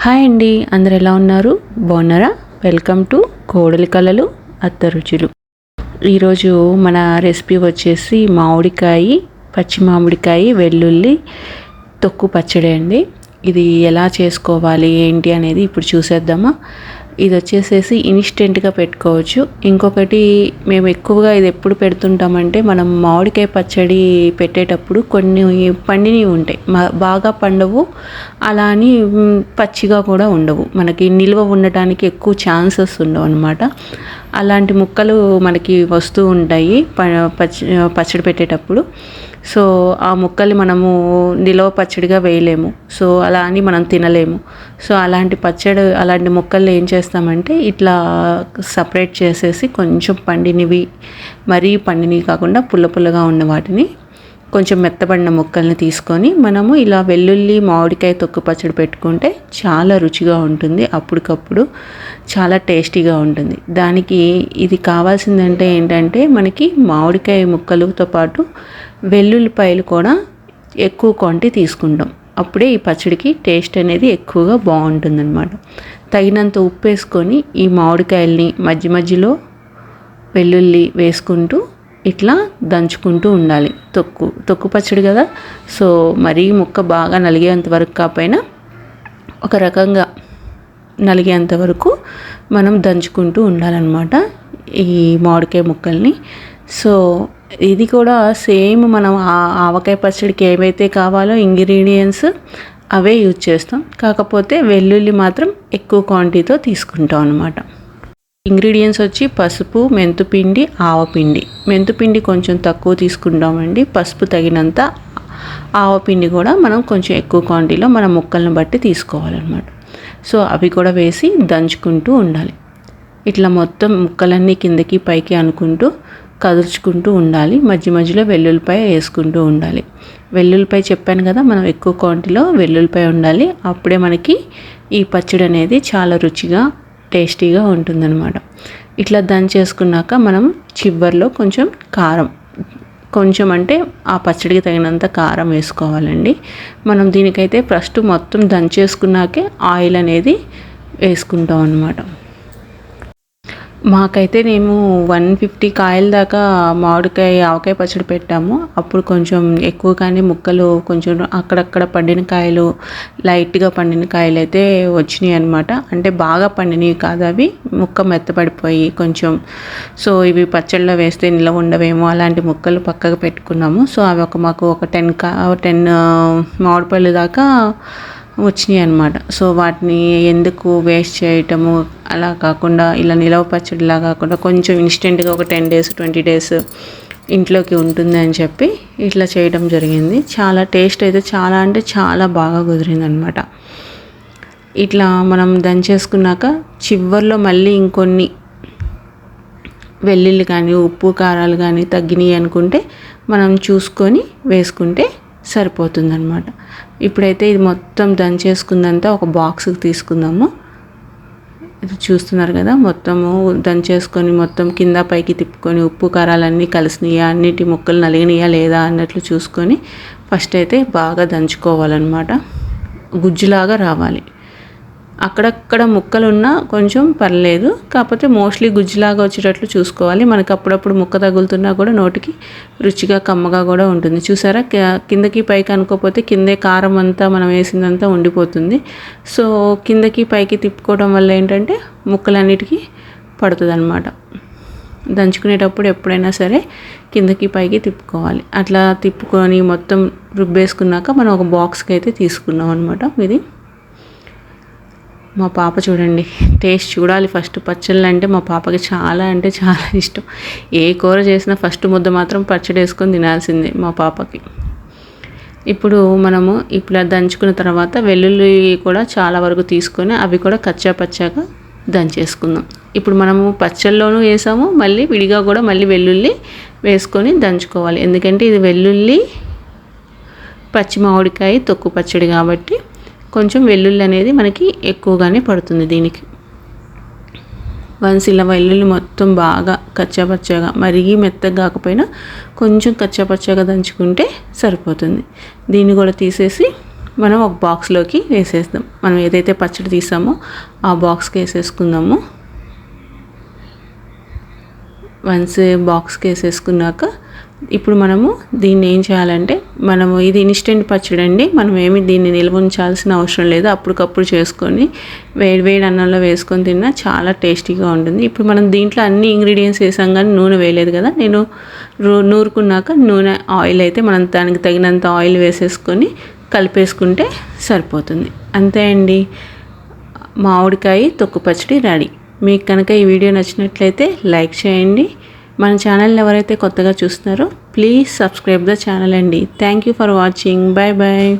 Hi అండి, అందరు ఎలా ఉన్నారు? బాగున్నారా? వెల్కమ్ టు కోడలి కళలు అత్త రుచులు. ఈరోజు మన రెసిపీ వచ్చేసి పచ్చి మామిడికాయ వెల్లుల్లి తొక్కు పచ్చడి అండి. ఇది ఎలా చేసుకోవాలి ఏంటి అనేది ఇప్పుడు చూసేద్దామా. ఇది వచ్చేసేసి ఇన్స్టెంట్గా పెట్టుకోవచ్చు. ఇంకొకటి మేము ఎక్కువగా ఇది ఎప్పుడు పెడుతుంటామంటే, మనం మామిడికాయ పచ్చడి పెట్టేటప్పుడు కొన్ని పండినవి ఉంటాయి, బాగా పండవు, అలా అని పచ్చిగా కూడా ఉండవు, మనకి నిల్వ ఉండటానికి ఎక్కువ ఛాన్సెస్ ఉండవు అనమాట. అలాంటి ముక్కలు మనకి వస్తూ ఉంటాయి పచ్చడి పెట్టేటప్పుడు. సో ఆ ముక్కల్ని మనము నిలవ పచ్చడిగా వేయలేము, సో అలా అని మనం తినలేము. సో అలాంటి ముక్కల్ని ఏం చేస్తామంటే, ఇట్లా సపరేట్ చేసేసి కొంచెం పండినవి, మరీ పండినవి కాకుండా పుల్లగా ఉన్న వాటిని, కొంచెం మెత్తబడిన ముక్కల్ని తీసుకొని మనము ఇలా వెల్లుల్లి మామిడికాయ తొక్కు పచ్చడి పెట్టుకుంటే చాలా రుచిగా ఉంటుంది. అప్పటికప్పుడు చాలా టేస్టీగా ఉంటుంది. దానికి ఇది కావాల్సిందంటే ఏంటంటే, మనకి మామిడికాయ ముక్కలతో పాటు వెల్లుల్లిపాయలు కూడా ఎక్కువ క్వాంటిటీ తీసుకుంటాం. అప్పుడే ఈ పచ్చడికి టేస్ట్ అనేది ఎక్కువగా బాగుంటుందన్నమాట. తగినంత ఉప్పు వేసుకొని ఈ మామిడికాయల్ని మధ్యలో వెల్లుల్లి వేసుకుంటూ ఇట్లా దంచుకుంటూ ఉండాలి. తొక్కు పచ్చడి కదా, సో మరీ ముక్క బాగా నలిగేంత వరకు కాకపోయినా ఒక రకంగా నలిగేంత వరకు మనం దంచుకుంటూ ఉండాలన్నమాట ఈ మామిడికాయ ముక్కల్ని. సో ఇది కూడా సేమ్ మనం ఆవకాయ పచ్చడికి ఏవైతే కావాలో ఇంగ్రీడియంట్స్ అవే యూజ్ చేస్తాం, కాకపోతే వెల్లుల్లి మాత్రం ఎక్కువ క్వాంటిటీతో తీసుకుంటాం అన్నమాట. ఇంగ్రీడియంట్స్ వచ్చి పసుపు, మెంతుపిండి, ఆవపిండి. మెంతుపిండి కొంచెం తక్కువ తీసుకుంటామండి, పసుపు తగినంత, ఆవపిండి కూడా మనం కొంచెం ఎక్కువ క్వాంటిటీలో మన ముక్కలను బట్టి తీసుకోవాలన్నమాట. సో అవి కూడా వేసి దంచుకుంటూ ఉండాలి. ఇట్లా మొత్తం ముక్కలన్నీ కిందకి పైకి అనుకుంటూ కదుల్చుకుంటూ ఉండాలి. మధ్యలో వెల్లుల్లిపాయ వేసుకుంటూ ఉండాలి. వెల్లుల్లిపాయ చెప్పాను కదా, మనం ఎక్కువ క్వాంటిటీలో వెల్లుల్లిపాయ ఉండాలి. అప్పుడే మనకి ఈ పచ్చడి అనేది చాలా రుచిగా టేస్టీగా ఉంటుందన్నమాట. ఇట్లా దంచేసుకున్నాక మనం చివర్లో కొంచెం కారం, కొంచెం అంటే ఆ పచ్చడికి తగినంత కారం వేసుకోవాలండి. మనం దీనికైతే ఫస్ట్ మొత్తం దంచేసుకున్నాకే ఆయిల్ అనేది వేసుకుంటాం అన్నమాట. మాకైతే మేము 150 కాయల దాకా ఆవకాయ పచ్చడి పెట్టాము. అప్పుడు కొంచెం ఎక్కువగానే ముక్కలు, కొంచెం అక్కడక్కడ పండిన కాయలు, లైట్గా పండిన కాయలు అయితే వచ్చినాయి అనమాట. అంటే బాగా పండినవి కాదు, అవి ముక్క మెత్తపడిపోయి కొంచెం, సో ఇవి పచ్చళ్ళలో వేస్తే నిలవ ఉండవేమో అలాంటి ముక్కలు పక్కకు పెట్టుకున్నాము. సో అవి మాకు ఒక 10 మామిడిపళ్ళు దాకా వచ్చినాయి అనమాట. సో వాటిని ఎందుకు వేస్ట్ చేయటము, అలా కాకుండా ఇలా నిలవ పచ్చడిలా కాకుండా కొంచెం ఇన్స్టెంట్గా ఒక 10 days 20 days ఇంట్లోకి ఉంటుంది అని చెప్పి ఇట్లా చేయడం జరిగింది. చాలా టేస్ట్ అయితే చాలా అంటే చాలా బాగా కుదిరింది అనమాట. ఇట్లా మనం దంచేసుకున్నాక చివర్లో మళ్ళీ ఇంకొన్ని వెల్లుల్లి కానీ ఉప్పు కారాలు కానీ తగ్గినాయి అనుకుంటే మనం చూసుకొని వేసుకుంటే సరిపోతుందన్నమాట. ఇప్పుడైతే ఇది మొత్తం దంచేసుకుందంతా ఒక బాక్స్కి తీసుకుందాము. ఇది చూస్తున్నారు కదా, మొత్తము దంచేసుకొని మొత్తం కింద పైకి తిప్పుకొని ఉప్పు కారాలన్నీ కలిసినాయా, అన్నిటి ముక్కలు నలిగినాయా లేదా అన్నట్లు చూసుకొని ఫస్ట్ అయితే బాగా దంచుకోవాలన్నమాట. గుజ్జులాగా రావాలి. అక్కడక్కడ ముక్కలున్నా కొంచెం పర్లేదు, కాకపోతే మోస్ట్లీ గుజ్జులాగా వచ్చేటట్లు చూసుకోవాలి. మనకు అప్పుడప్పుడు ముక్క తగులుతున్నా కూడా నోటికి రుచిగా కమ్మగా కూడా ఉంటుంది. చూసారా, కిందకి పైకి అనుకోకపోతే కిందే కారం అంతా మనం వేసిందంతా ఉండిపోతుంది. సో కిందకి పైకి తిప్పుకోవడం వల్ల ఏంటంటే ముక్కలన్నిటికీ పడుతుంది అన్నమాట. దంచుకునేటప్పుడు ఎప్పుడైనా సరే కిందకి పైకి తిప్పుకోవాలి. అట్లా తిప్పుకొని మొత్తం రుబ్బేసుకున్నాక మనం ఒక బాక్స్కి అయితే తీసుకున్నాం అనమాట. ఇది మా పాప చూడండి, టేస్ట్ చూడాలి ఫస్ట్. పచ్చళ్ళు అంటే మా పాపకి చాలా అంటే చాలా ఇష్టం. ఏ కూర చేసినా ఫస్ట్ ముద్ద మాత్రం పచ్చడి వేసుకొని తినాల్సిందే మా పాపకి. ఇప్పుడు మనము ఇప్పుడు దంచుకున్న తర్వాత వెల్లుల్లి కూడా చాలా వరకు తీసుకొని అవి కూడా కచ్చా పచ్చాగా దంచేసుకుందాం. ఇప్పుడు మనము పచ్చళ్ళలోనూ వేసాము, మళ్ళీ విడిగా కూడా మళ్ళీ వెల్లుల్లి వేసుకొని దంచుకోవాలి. ఎందుకంటే ఇది వెల్లుల్లి పచ్చి మామిడికాయ తొక్కు పచ్చడి కాబట్టి కొంచెం వెల్లుల్లి అనేది మనకి ఎక్కువగానే పడుతుంది దీనికి. వన్స్ ఇలా వెల్లుల్లి మొత్తం బాగా కచ్చాపచ్చాగా, మరీ మెత్తగా కాకపోయినా కొంచెం కచ్చాపచ్చాగా దంచుకుంటే సరిపోతుంది. దీన్ని కూడా తీసేసి మనం ఒక బాక్స్లోకి వేసేద్దాం. మనం ఏదైతే పచ్చడి తీసామో ఆ బాక్స్కి వేసేసుకుందాము. వన్స్ బాక్స్కి వేసేసుకున్నాక ఇప్పుడు మనము దీన్ని ఏం చేయాలంటే, మనము ఇది ఇన్స్టెంట్ పచ్చడి అండి, మనం ఏమి దీన్ని నిల్వ ఉంచాల్సిన అవసరం లేదు. అప్పటికప్పుడు చేసుకొని వేడి వేడి అన్నంలో వేసుకొని తిన్నా చాలా టేస్టీగా ఉంటుంది. ఇప్పుడు మనం దీంట్లో అన్ని ఇంగ్రీడియంట్స్ వేసాం కానీ నూనె వేయలేదు కదా. నేను నూరుకున్నాక నూనె ఆయిల్ అయితే మనం దానికి తగినంత ఆయిల్ వేసేసుకొని కలిపేసుకుంటే సరిపోతుంది. అంతే అండి, మామిడికాయ తొక్కు పచ్చడి రెడీ. మీకు కనుక ఈ వీడియో నచ్చినట్లయితే లైక్ చేయండి. మన ఛానల్ని ఎవరైతే కొత్తగా చూస్తున్నారో ప్లీజ్ సబ్స్క్రైబ్ ద ఛానల్ అండి. Thank you for watching. Bye bye.